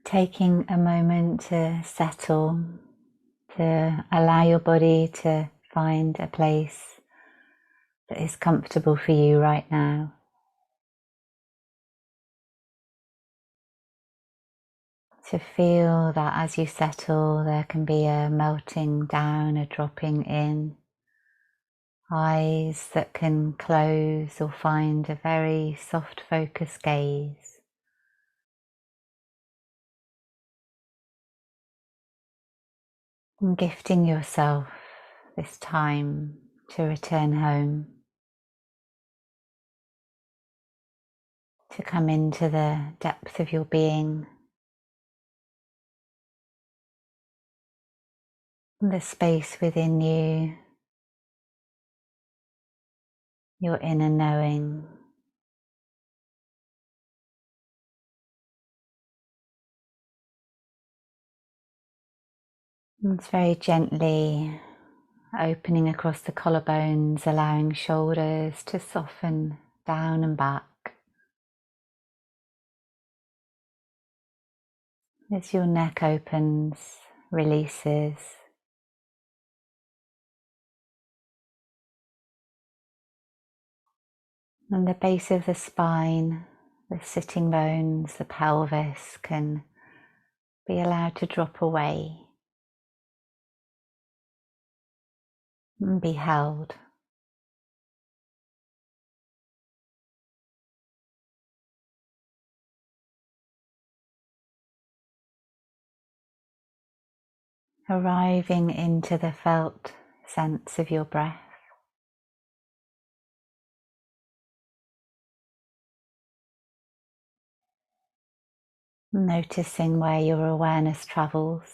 Taking a moment to settle, to allow your body to find a place that is comfortable for you right now. To feel that as you settle, there can be a melting down, a dropping in, eyes that can close or find a very soft focused gaze. And gifting yourself this time to return home, to come into the depth of your being, the space within you, your inner knowing. And it's very gently opening across the collarbones, allowing shoulders to soften down and back. As your neck opens, releases. And the base of the spine, the sitting bones, the pelvis can be allowed to drop away and be held. Arriving into the felt sense of your breath. Noticing where your awareness travels.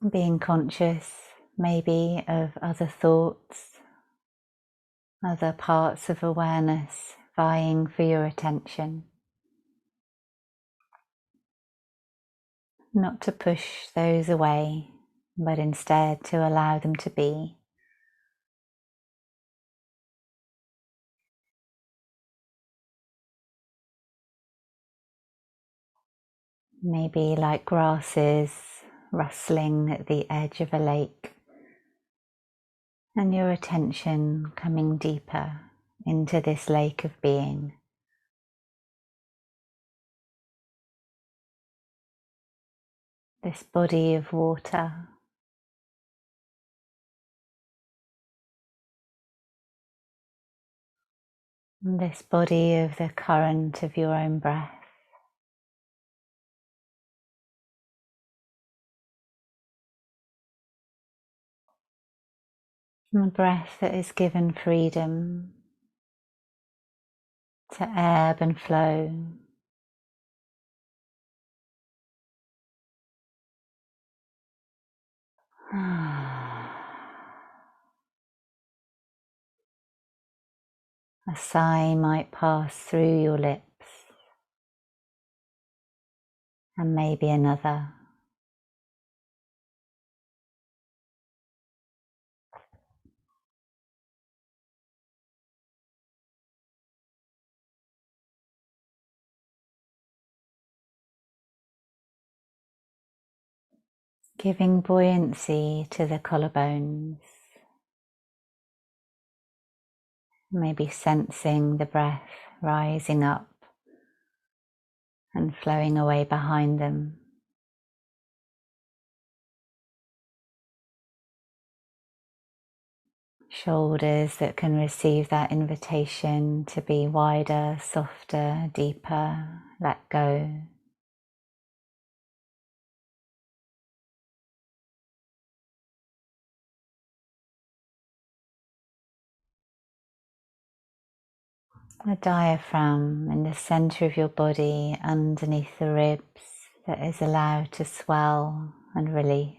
Being conscious maybe of other thoughts, other parts of awareness vying for your attention. Not to push those away, but instead to allow them to be. Maybe like grasses rustling at the edge of a lake, and your attention coming deeper into this lake of being. This body of water. This body of the current of your own breath. And a breath that is given freedom to ebb and flow. A sigh might pass through your lips, and maybe another. Giving buoyancy to the collarbones. Maybe sensing the breath rising up and flowing away behind them. Shoulders that can receive that invitation to be wider, softer, deeper, let go. The diaphragm in the center of your body, underneath the ribs, that is allowed to swell and release.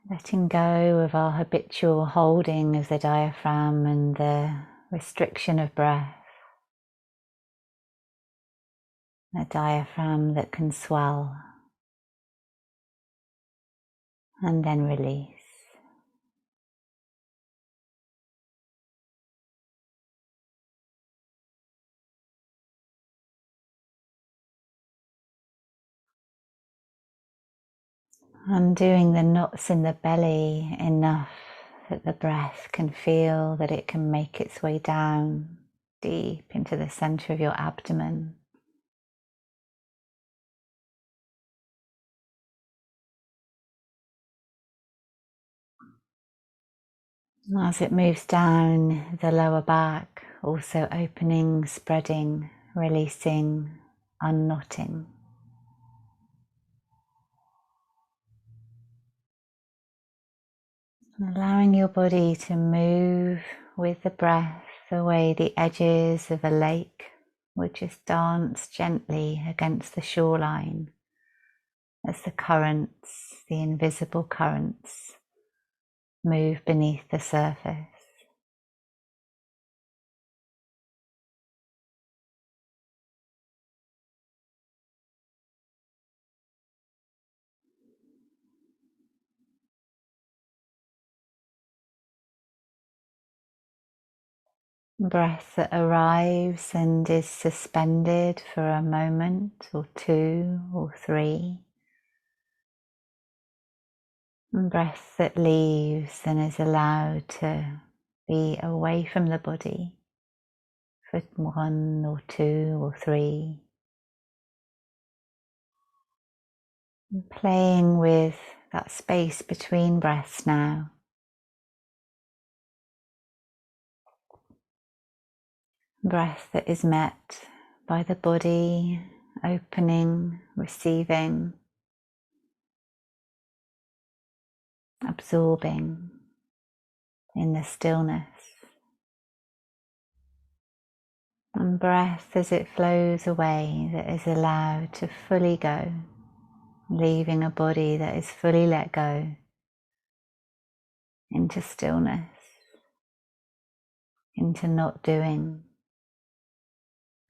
Letting go of our habitual holding of the diaphragm and the restriction of breath. A diaphragm that can swell. and then release. Undoing the knots in the belly enough that the breath can feel that it can make its way down deep into the center of your abdomen. As it moves down the lower back, also opening, spreading, releasing, unknotting. Allowing your body to move with the breath the way the edges of a lake would just dance gently against the shoreline as the currents, the invisible currents, move beneath the surface. Breath that arrives and is suspended for a moment or two or three. And breath that leaves and is allowed to be away from the body for 1 or 2 or 3. And playing with that space between breaths now. Breath that is met by the body opening, receiving, absorbing in the stillness. And breath as it flows away that is allowed to fully go, leaving a body that is fully let go into stillness, into not doing,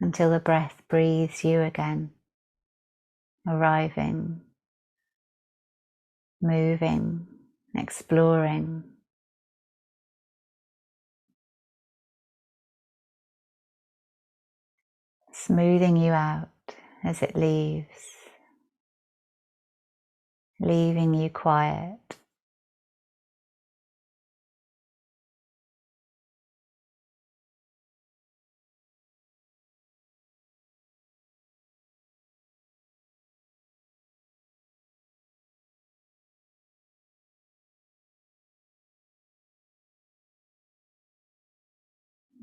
until the breath breathes you again, arriving, moving, exploring. Smoothing you out as it leaves, leaving you quiet.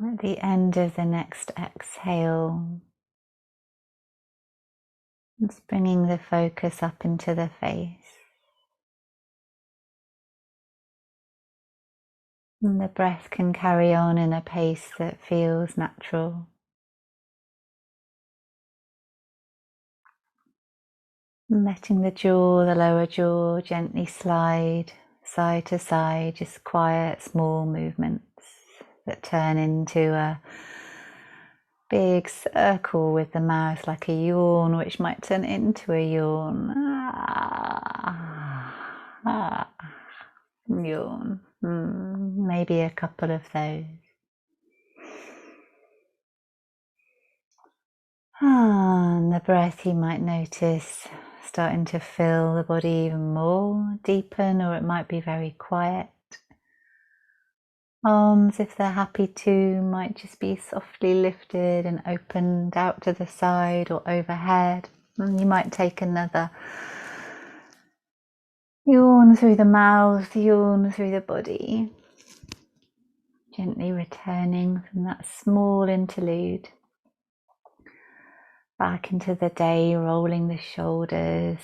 At the end of the next exhale, just bringing the focus up into the face. And the breath can carry on in a pace that feels natural. And letting the jaw, the lower jaw, gently slide side to side, just quiet, small movements that turn into a big circle with the mouth like a yawn, which might turn into a yawn. Yawn. Maybe a couple of those. And the breath, you might notice starting to fill the body even more, deepen, or it might be very quiet. Arms, if they're happy to, might just be softly lifted and opened out to the side or overhead. And you might take another yawn through the mouth, yawn through the body. Gently returning from that small interlude back into the day, rolling the shoulders,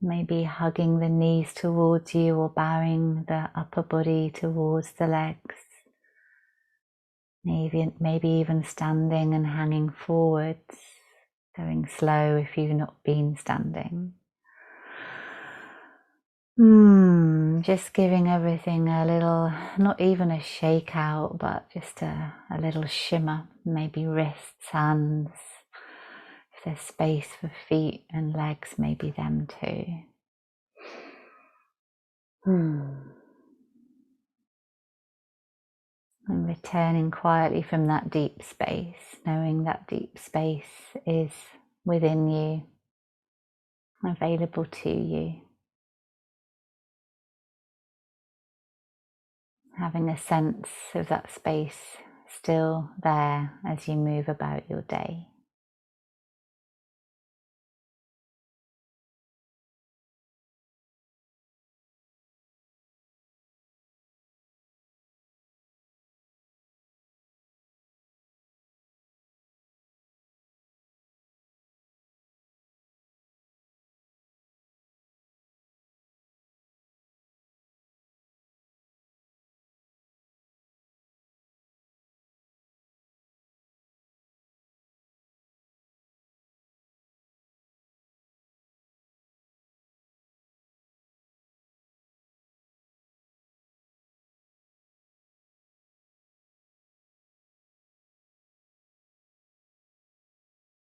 maybe hugging the knees towards you or bowing the upper body towards the legs. Maybe even standing and hanging forwards, going slow if you've not been standing. Just giving everything a little, not even a shake out, but just a little shimmer. Maybe wrists, hands. If there's space for feet and legs, maybe them too. And returning quietly from that deep space, knowing that deep space is within you, available to you. Having a sense of that space still there as you move about your day.